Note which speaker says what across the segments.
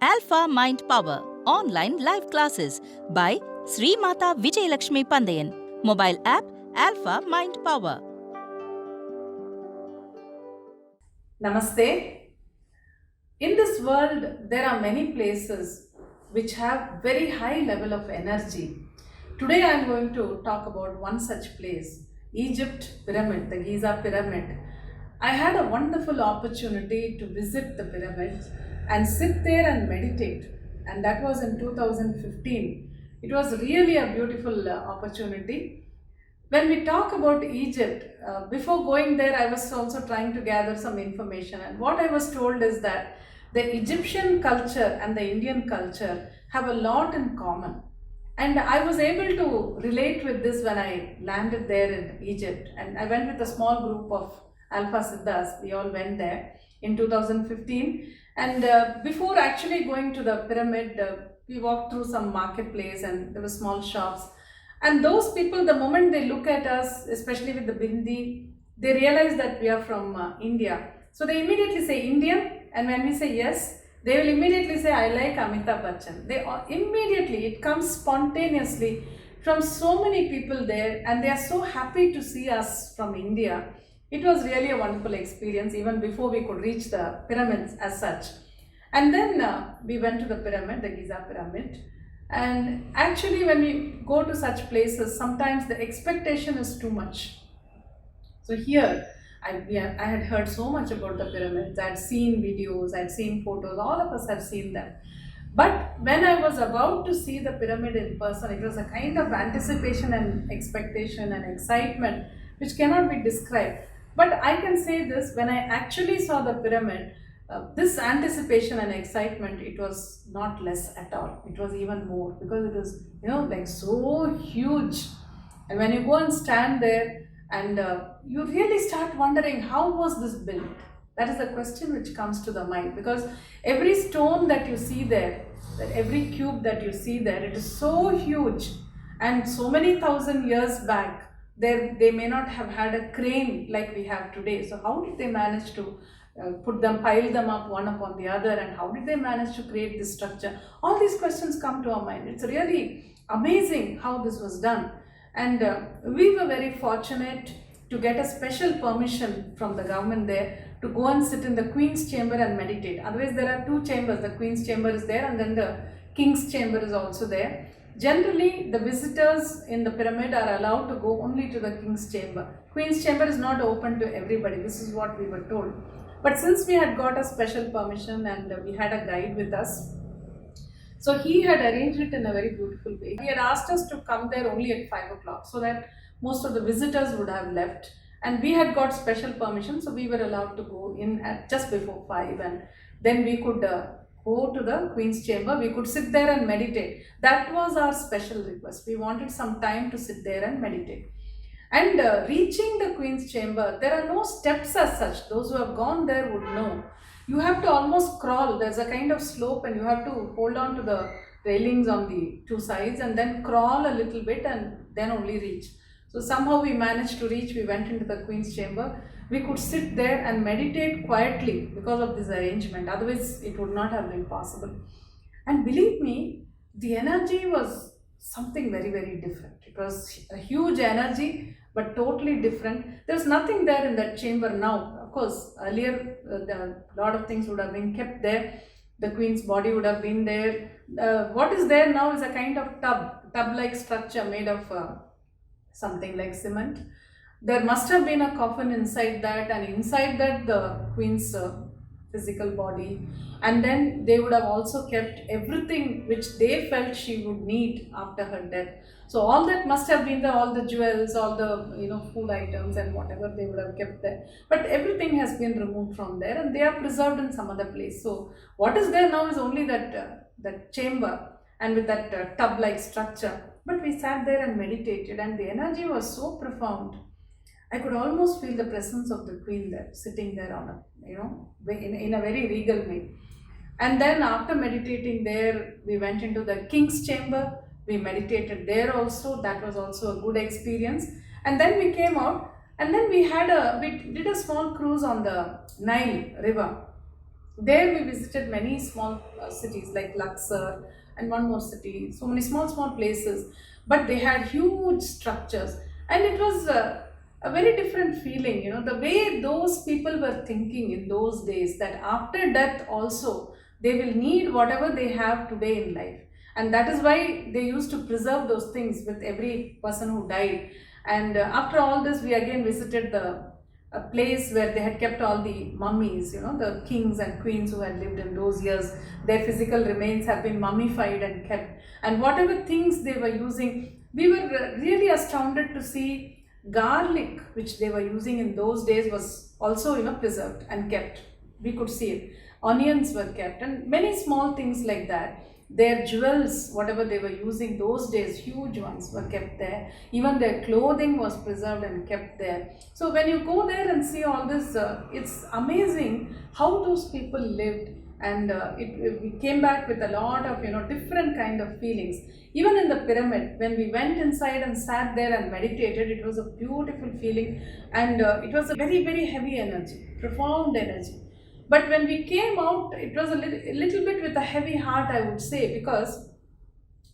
Speaker 1: Alpha Mind Power Online Live Classes by Srimatha Vijayalakshmi Panthaiyan. Mobile app Alpha Mind Power.
Speaker 2: Namaste. In this world, there are many places which have very high level of energy. Today I am going to talk about one such place, Egypt Pyramid, the Giza Pyramid. I had a wonderful opportunity to visit the pyramids and sit there and meditate, and that was in 2015. It was really a beautiful opportunity. When we talk about Egypt, before going there, I was also trying to gather some information, and what I was told is that the Egyptian culture and the Indian culture have a lot in common. And I was able to relate with this when I landed there in Egypt. And I went with a small group of Alpha Siddhas. We all went there in 2015. And before actually going to the pyramid, we walked through some marketplace and there were small shops. And those people, the moment they look at us, especially with the bindi, they realize that we are from India. So they immediately say Indian, and when we say yes, they will immediately say, I like Amitabh Bachchan. They immediately, it comes spontaneously from so many people there, and they are so happy to see us from India. It was really a wonderful experience, even before we could reach the pyramids as such. And then we went to the pyramid, the Giza Pyramid. And actually, when we go to such places, sometimes the expectation is too much. So here, I had heard so much about the pyramids. I had seen videos, I had seen photos, all of us have seen them. But when I was about to see the pyramid in person, it was a kind of anticipation and expectation and excitement which cannot be described. But I can say this, when I actually saw the pyramid, this anticipation and excitement, it was not less at all. It was even more, because it was, like so huge. And when you go and stand there, and you really start wondering, how was this built? That is the question which comes to the mind, because every stone that you see there, every cube that you see there, it is so huge, and so many thousand years back, they may not have had a crane like we have today. So how did they manage to pile them up one upon the other, and how did they manage to create this structure? All these questions come to our mind. It's really amazing how this was done. And we were very fortunate to get a special permission from the government there to go and sit in the Queen's chamber and meditate. Otherwise, there are two chambers. The Queen's chamber is there, and then the King's chamber is also there. Generally, the visitors in the pyramid are allowed to go only to the King's chamber. Queen's chamber is not open to everybody. This is what we were told. But since we had got a special permission and we had a guide with us, so he had arranged it in a very beautiful way. He had asked us to come there only at 5 o'clock, so that most of the visitors would have left. And we had got special permission, so we were allowed to go in at just before 5, and then we could go to the Queen's chamber. We could sit there and meditate. That was our special request. We wanted some time to sit there and meditate. And reaching the Queen's chamber, there are no steps as such. Those who have gone there would know. You have to almost crawl. There's a kind of slope, and you have to hold on to the railings on the two sides and then crawl a little bit and then only reach. So somehow we managed to reach. We went into the Queen's chamber. We could sit there and meditate quietly because of this arrangement. Otherwise, it would not have been possible. And believe me, the energy was something very, very different. It was a huge energy, but totally different. There's nothing there in that chamber now. Of course, earlier a lot of things would have been kept there. The Queen's body would have been there. What is there now is a kind of tub-like structure made of something like cement. There must have been a coffin inside that, and inside that the Queen's physical body, and then they would have also kept everything which they felt she would need after her death. So all that must have been all the jewels, all the food items and whatever they would have kept there. But everything has been removed from there, and they are preserved in some other place. So what is there now is only that chamber, and with that tub-like structure. But we sat there and meditated, and the energy was so profound. I could almost feel the presence of the Queen there, sitting there on a, in a very regal way. And then after meditating there, we went into the King's chamber. We meditated there also. That was also a good experience. And then we came out, and then we did a small cruise on the Nile River. There we visited many small cities like Luxor and one more city, so many small places, but they had huge structures, and it was a very different feeling. The way those people were thinking in those days, that after death also they will need whatever they have today in life, and that is why they used to preserve those things with every person who died. And after all this, we again visited the a place where they had kept all the mummies, the kings and queens who had lived in those years. Their physical remains have been mummified and kept. And whatever things they were using, we were really astounded to see garlic, which they were using in those days, was also, preserved and kept. We could see it. Onions were kept, and many small things like that. Their jewels, whatever they were using those days, huge ones, were kept there. Even their clothing was preserved and kept there. So when you go there and see all this, it's amazing how those people lived. And we came back with a lot of different kind of feelings. Even in the pyramid, when we went inside and sat there and meditated, it was a beautiful feeling, and it was a very heavy energy, profound energy. But when we came out, it was a little bit with a heavy heart, I would say, because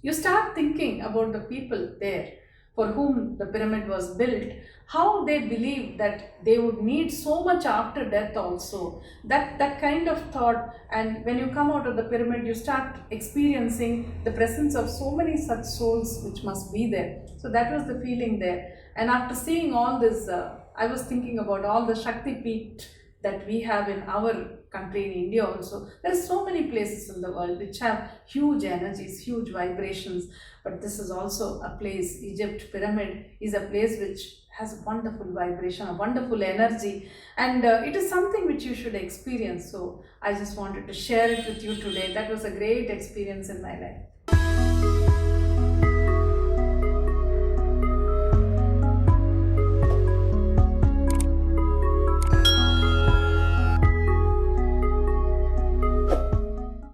Speaker 2: you start thinking about the people there for whom the pyramid was built, how they believed that they would need so much after death also. That kind of thought, and when you come out of the pyramid, you start experiencing the presence of so many such souls which must be there. So that was the feeling there. And after seeing all this, I was thinking about all the Shakti Peeth that we have in our country, in India also. There are so many places in the world which have huge energies, huge vibrations, but this is also a place. Egypt Pyramid is a place which has a wonderful vibration, a wonderful energy, and it is something which you should experience. So I just wanted to share it with you today. That was a great experience in my life.